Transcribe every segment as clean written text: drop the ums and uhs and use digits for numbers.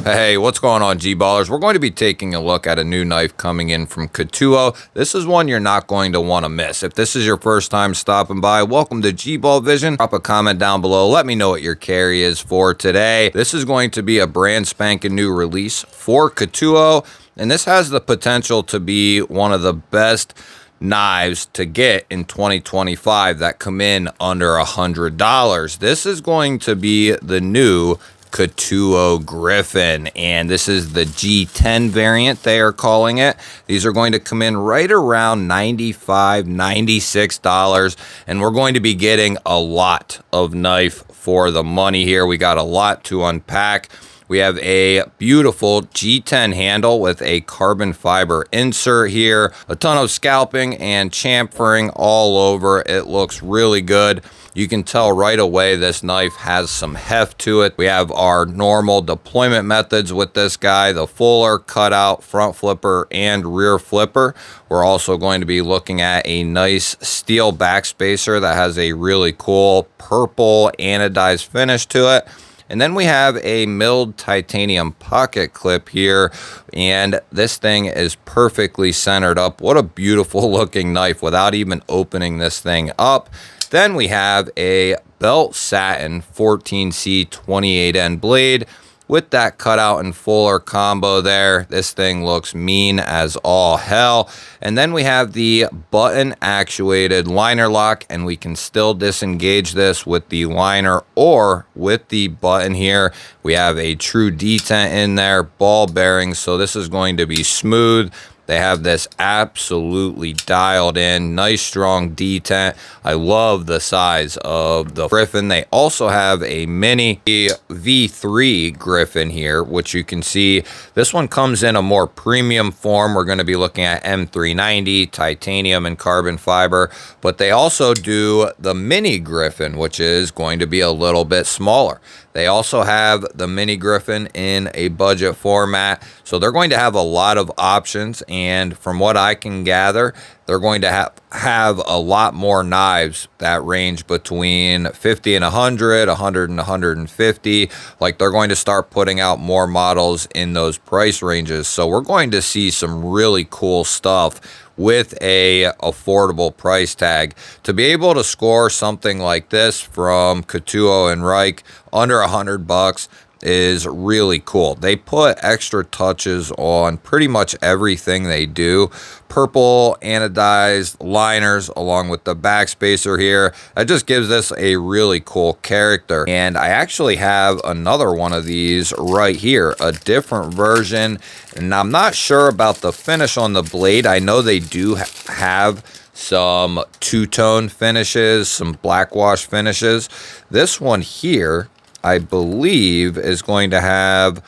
Hey, what's going on, G-Ballers? We're going to be taking a look at a new knife coming in from Ketuo. This is one you're not going to want to miss. If this is your first time stopping by, welcome to GBall Vision. Drop a comment down below. Let me know what your carry is for today. This is going to be a brand spanking new release for Ketuo, and this has the potential to be one of the best knives to get in 2025 that come in under $100. This is going to be the new Ketuo Griffin, and this is the G10 variant, they are calling it. These are going to come in right around $95, $96, and we're going to be getting a lot of knife for the money here. We got a lot to unpack. We have a beautiful G10 handle with a carbon fiber insert here, a ton of scalping and chamfering all over. It looks really good. You can tell right away this knife has some heft to it. We have our normal deployment methods with this guy, the fuller, cutout, front flipper, and rear flipper. We're also going to be looking at a nice steel backspacer that has a really cool purple anodized finish to it. And then we have a milled titanium pocket clip here, and this thing is perfectly centered up. What a beautiful looking knife without even opening this thing up. Then we have a belt satin 14C 28N blade with that cutout and fuller combo there. This thing looks mean as all hell. And then we have the button actuated liner lock, and we can still disengage this with the liner or with the button here. We have a true detent in there, ball bearings, so this is going to be smooth. They have this absolutely dialed in, nice strong detent. I love the size of the Griffin. They also have a mini V3 Griffin here, which you can see. This one comes in a more premium form. We're going to be looking at M390, titanium and carbon fiber, but they also do the mini Griffin, which is going to be a little bit smaller. They also have the mini Griffin in a budget format, so they're going to have a lot of options, and from what I can gather, they're going to have a lot more knives that range between 50 and 100, 100 and 150. Like, they're going to start putting out more models in those price ranges, so we're going to see some really cool stuff with a affordable price tag. To be able to score something like this from Ketuo and Reich under $100 is really cool. They put extra touches on pretty much everything they do. Purple anodized liners along with the backspacer here. That just gives this a really cool character. And I actually have another one of these right here, a different version. And I'm not sure about the finish on the blade. I know they do have some two-tone finishes, some black wash finishes. This one here, I believe, is going to have,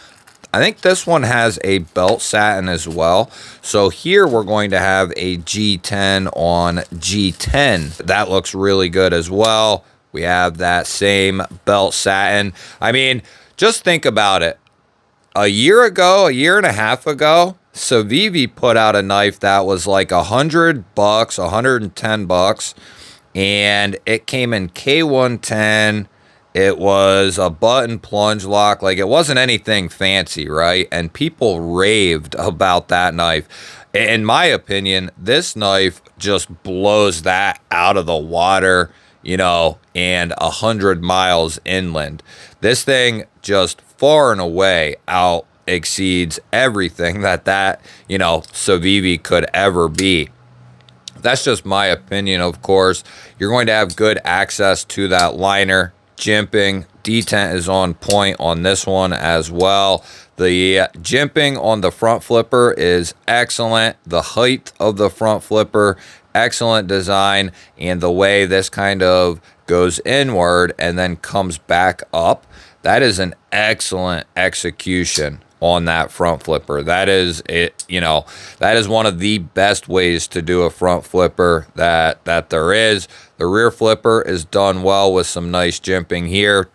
I think this one has a belt satin as well. So here we're going to have a G10 on G10. That looks really good as well. We have that same belt satin. I mean, just think about it. A year ago, a year and a half ago, Civivi put out a knife that was like $100, $110, and it came in K110. It was a button plunge lock. Like, it wasn't anything fancy, right? And people raved about that knife. In my opinion, this knife just blows that out of the water, you know, and 100 miles inland. This thing just far and away out exceeds everything that you know, Civivi could ever be. That's just my opinion, of course. You're going to have good access to that liner. Jimping, detent is on point on this one as well. The jimping on the front flipper is excellent. The height of the front flipper, excellent design, and the way this kind of goes inward and then comes back up, that is an excellent execution on that front flipper. That is it, you know, that is one of the best ways to do a front flipper that there is. The rear flipper is done well with some nice jimping here.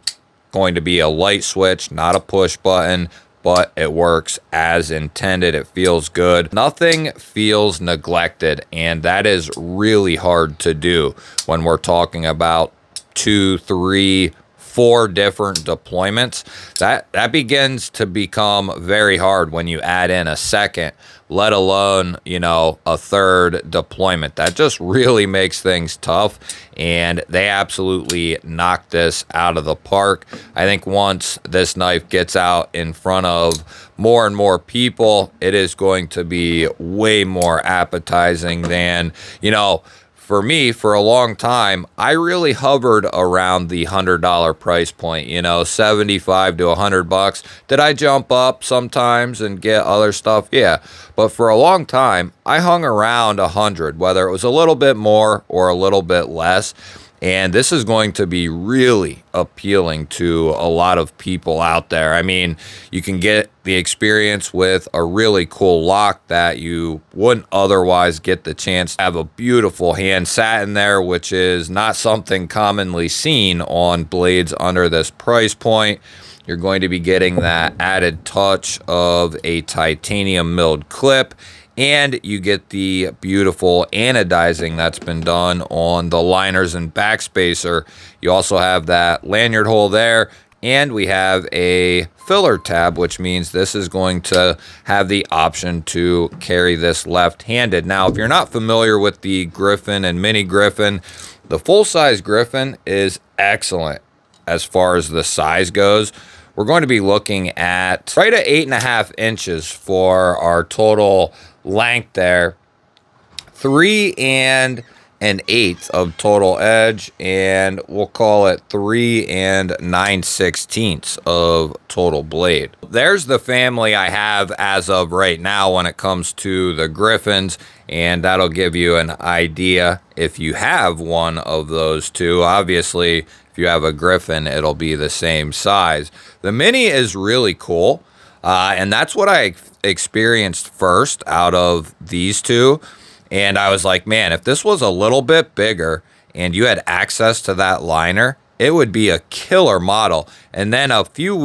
Going to be a light switch, not a push button, but it works as intended. It feels good. Nothing feels neglected, and that is really hard to do when we're talking about 2, 3, 4 different deployments, that begins to become very hard when you add in a second, let alone, you know, a third deployment. That just really makes things tough, and they absolutely knocked this out of the park. I think once this knife gets out in front of more and more people, it is going to be way more appetizing than, you know, for me, for a long time, I really hovered around the $100 price point, you know, 75 to $100. Did I jump up sometimes and get other stuff? Yeah. But for a long time, I hung around 100, whether it was a little bit more or a little bit less. And this is going to be really appealing to a lot of people out there. I mean, you can get the experience with a really cool lock that you wouldn't otherwise get the chance to have a beautiful hand satin there, which is not something commonly seen on blades under this price point. You're going to be getting that added touch of a titanium milled clip, and you get the beautiful anodizing that's been done on the liners and backspacer. You also have that lanyard hole there, and we have a filler tab, which means this is going to have the option to carry this left-handed. Now, if you're not familiar with the Griffin and Mini Griffin, the full-size Griffin is excellent as far as the size goes. We're going to be looking at right at 8.5 inches for our total length there, 3 1/8 of total edge, and we'll call it 3 9/16 of total blade. There's the family I have as of right now when it comes to the Griffins, and that'll give you an idea if you have one of those two. Obviously, if you have a Griffin, it'll be the same size. The Mini is really cool, and that's what I experienced first out of these two. And I was like, man, if this was a little bit bigger and you had access to that liner, it would be a killer model. And then a few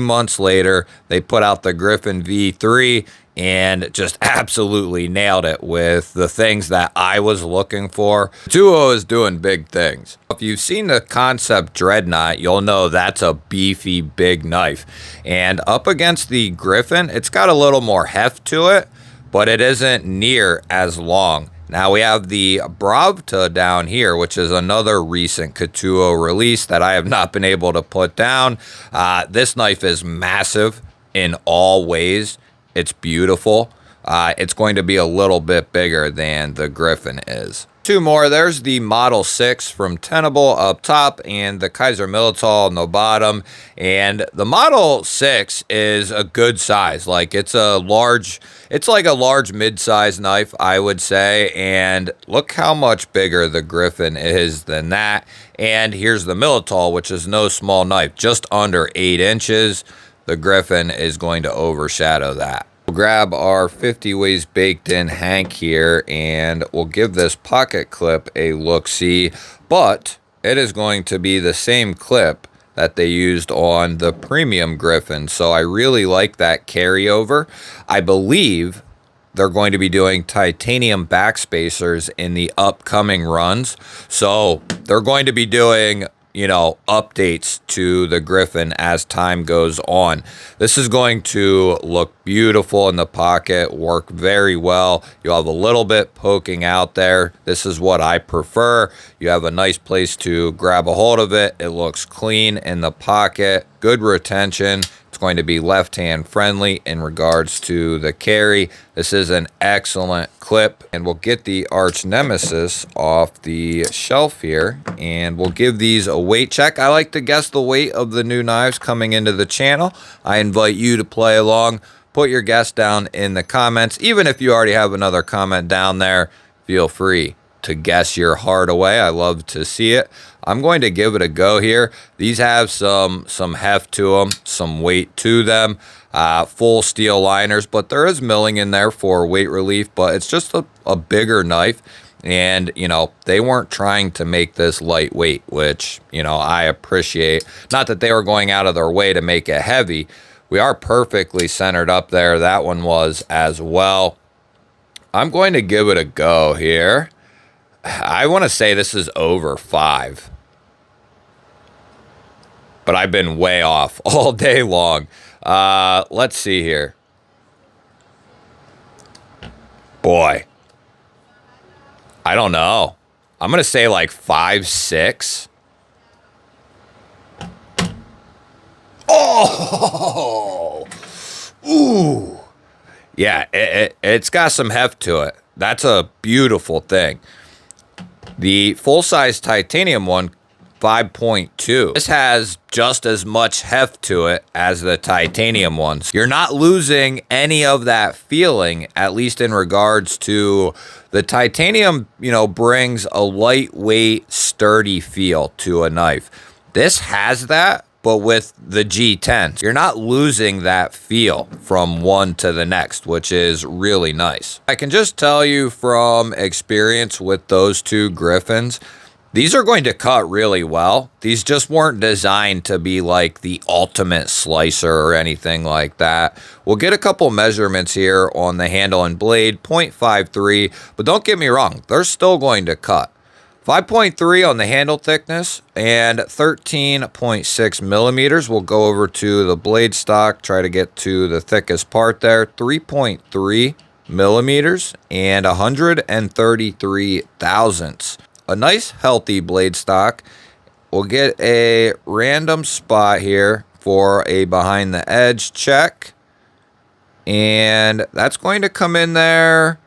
months later, they put out the Griffin V3 and just absolutely nailed it with the things that I was looking for. Ketuo is doing big things. If you've seen the Concept Dreadnought, you'll know that's a beefy, big knife. And up against the Griffin, it's got a little more heft to it, but it isn't near as long. Now we have the Bravta down here, which is another recent Ketuo release that I have not been able to put down. This knife is massive in all ways. It's beautiful. It's going to be a little bit bigger than the Griffin is. Two more. There's the Model 6 from Tenable up top and the Kaiser Milital on the bottom. And the Model 6 is a good size. Like it's like a large mid-size knife, I would say. And look how much bigger the Griffin is than that. And here's the Milital, which is no small knife, just under 8 inches. The Griffin is going to overshadow that. We'll grab our 50 ways baked in Hank here, and we'll give this pocket clip a look-see, but it is going to be the same clip that they used on the premium Griffin, so I really like that carryover. I believe they're going to be doing titanium backspacers in the upcoming runs, so they're going to be doing, you know, updates to the Griffin as time goes on. This is going to look beautiful in the pocket, work very well. You'll have a little bit poking out there. This is what I prefer. You have a nice place to grab a hold of it. It looks clean in the pocket, good retention. It's going to be left-hand friendly in regards to the carry. This is an excellent clip, and we'll get the arch nemesis off the shelf here, and we'll give these a weight check. I like to guess the weight of the new knives coming into the channel. I invite you to play along. Put your guess down in the comments. Even if you already have another comment down there, feel free to guess your heart away. I love to see it. I'm going to give it a go here. These have some heft to them, some weight to them, full steel liners, but there is milling in there for weight relief, but it's just a bigger knife. And, you know, they weren't trying to make this lightweight, which, you know, I appreciate. Not that they were going out of their way to make it heavy. We are perfectly centered up there. That one was as well. I'm going to give it a go here. I want to say this is over 5. but I've been way off all day long. Let's see here. Boy, I don't know. I'm going to say like 5, 6. Oh, ooh. Yeah, it's got some heft to it. That's a beautiful thing. The full-size titanium one, 5.2. This has just as much heft to it as the titanium ones. You're not losing any of that feeling, at least in regards to the titanium, you know, brings a lightweight, sturdy feel to a knife. This has that, but with the G10, you're not losing that feel from one to the next, which is really nice. I can just tell you from experience with those two Griffins, these are going to cut really well. These just weren't designed to be like the ultimate slicer or anything like that. We'll get a couple measurements here on the handle and blade, 0.53, but don't get me wrong, they're still going to cut. 5.3 on the handle thickness and 13.6 millimeters. We'll go over to the blade stock, try to get to the thickest part there. 3.3 millimeters and 133 thousandths. A nice healthy blade stock. We'll get a random spot here for a behind the edge check. And that's going to come in there.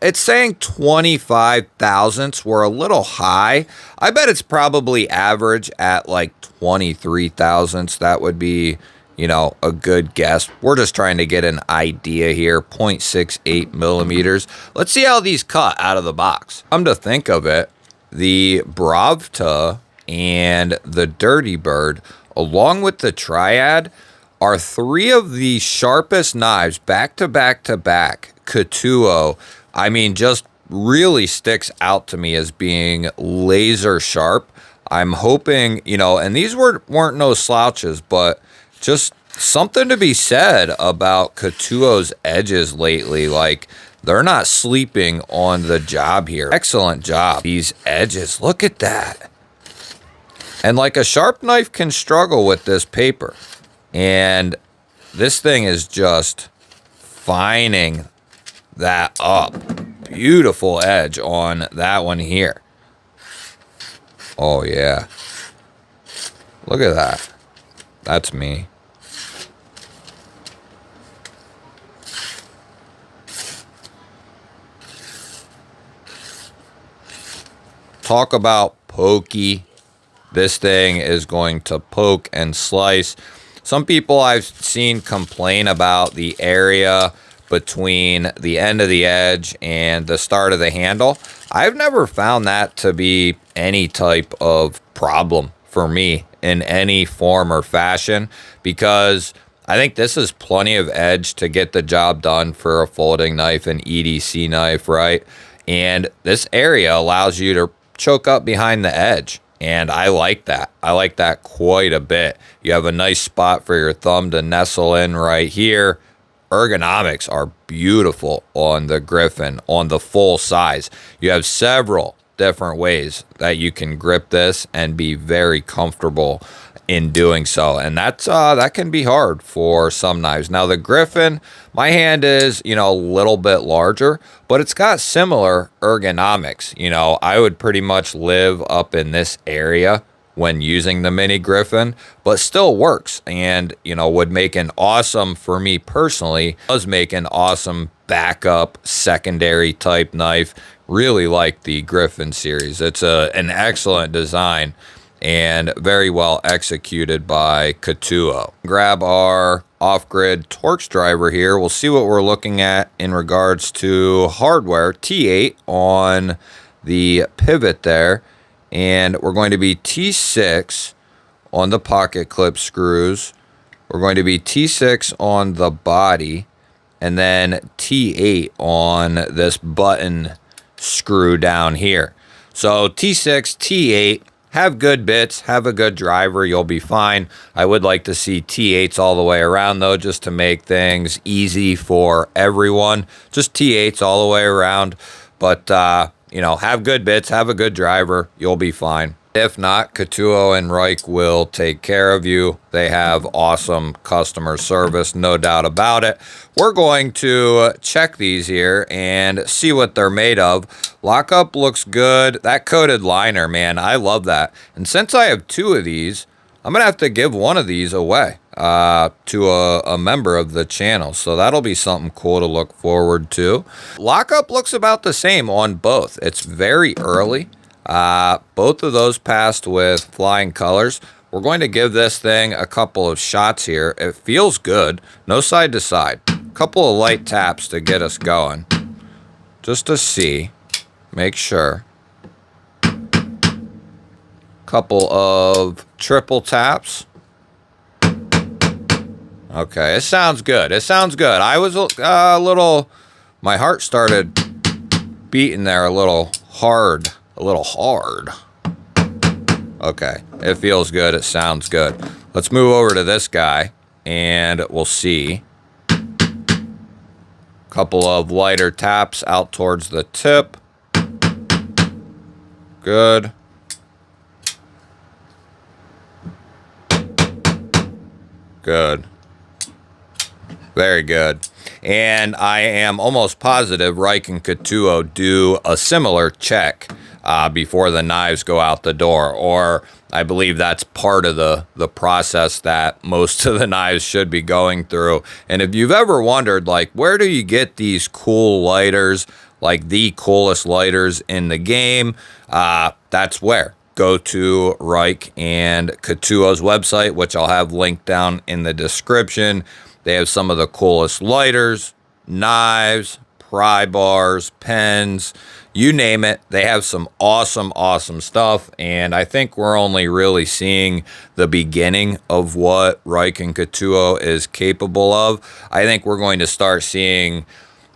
It's saying 25 thousandths. We're a little high. I bet it's probably average at like 23 thousandths. That would be, you know, a good guess. We're just trying to get an idea here. 0.68 millimeters. Let's see how these cut out of the box. Come to think of it, the Bravta and the Dirty Bird, along with the Triad, are 3 of the sharpest knives back to back to back. Ketuo, I mean, just really sticks out to me as being laser sharp. I'm hoping, you know, and these weren't no slouches, but just something to be said about Ketuo's edges lately. Like, they're not sleeping on the job here. Excellent job. These edges, look at that. And like a sharp knife can struggle with this paper. And this thing is just fining that up. Beautiful edge on that one here. Oh yeah, look at that. That's me. Talk about pokey. This thing is going to poke and slice. Some people I've seen complain about the area between the end of the edge and the start of the handle. I've never found that to be any type of problem for me in any form or fashion, because I think this is plenty of edge to get the job done for a folding knife, an EDC knife, right? And this area allows you to choke up behind the edge. And I like that. I like that quite a bit. You have a nice spot for your thumb to nestle in right here. Ergonomics are beautiful on the Griffin, on the full size. You have several different ways that you can grip this and be very comfortable in doing so. And that's that can be hard for some knives. Now the Griffin, my hand is, you know, a little bit larger, but it's got similar ergonomics. You know, I would pretty much live up in this area when using the mini Griffin, but still works, and you know, would make an awesome, for me personally, does make an awesome backup secondary type knife. Really like the Griffin series. It's an excellent design and very well executed by Ketuo. Grab our off-grid Torx driver here. We'll see what we're looking at in regards to hardware. T8 on the pivot there. And we're going to be T6 on the pocket clip screws. We're going to be T6 on the body. And then T8 on this button screw down here. So T6, T8, have good bits, have a good driver, you'll be fine. I would like to see T8s all the way around though, just to make things easy for everyone. Just T8s all the way around. But, you know, have good bits, have a good driver, you'll be fine. If not, Ketuo and Reich will take care of you. They have awesome customer service, no doubt about it. We're going to check these here and see what they're made of. Lockup looks good. That coated liner, man, I love that. And since I have 2 of these, I'm going to have to give one of these away to a member of the channel. So that'll be something cool to look forward to. Lockup looks about the same on both. It's very early. Both of those passed with flying colors. We're going to give this thing a couple of shots here. It feels good. No side to side. Couple of light taps to get us going. Just to see. Make sure. Couple of triple taps. Okay, it sounds good. It sounds good. I was a little... My heart started beating there a little hard. A little hard. Okay, it feels good. It sounds good. Let's move over to this guy, and we'll see. Couple of lighter taps out towards the tip. Good. Good. Very good. And I am almost positive Reich and Ketuo do a similar check before the knives go out the door, or I believe that's part of the process that most of the knives should be going through. And if you've ever wondered, like, where do you get these cool lighters, like the coolest lighters in the game, that's where. Go to Reich and Ketuo's website, which I'll have linked down in the description. They have some of the coolest lighters, knives, pry bars, pens, you name it. They have some awesome, awesome stuff. And I think we're only really seeing the beginning of what Reich and Ketuo is capable of. I think we're going to start seeing...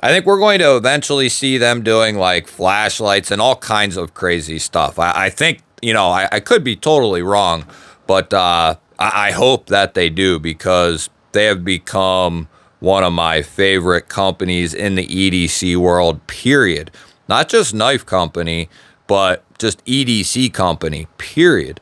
I think we're going to eventually see them doing like flashlights and all kinds of crazy stuff. I think, you know, I could be totally wrong, but I hope that they do, because they have become one of my favorite companies in the EDC world, period. Not just knife company, but just EDC company, period.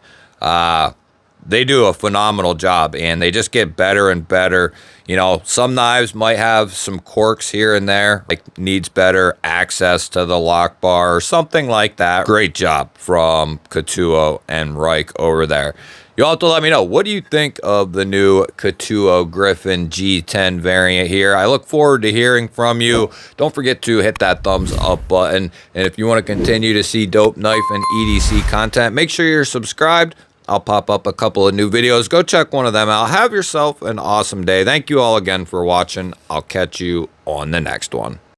They do a phenomenal job, and they just get better and better. You know, some knives might have some quirks here and there, like needs better access to the lock bar or something like that. Great job from Ketuo and Reich over there. You'll have to let me know, what do you think of the new Ketuo Griffin G10 variant here? I look forward to hearing from you. Don't forget to hit that thumbs up button. And if you want to continue to see dope knife and EDC content, make sure you're subscribed. I'll pop up a couple of new videos. Go check one of them out. Have yourself an awesome day. Thank you all again for watching. I'll catch you on the next one.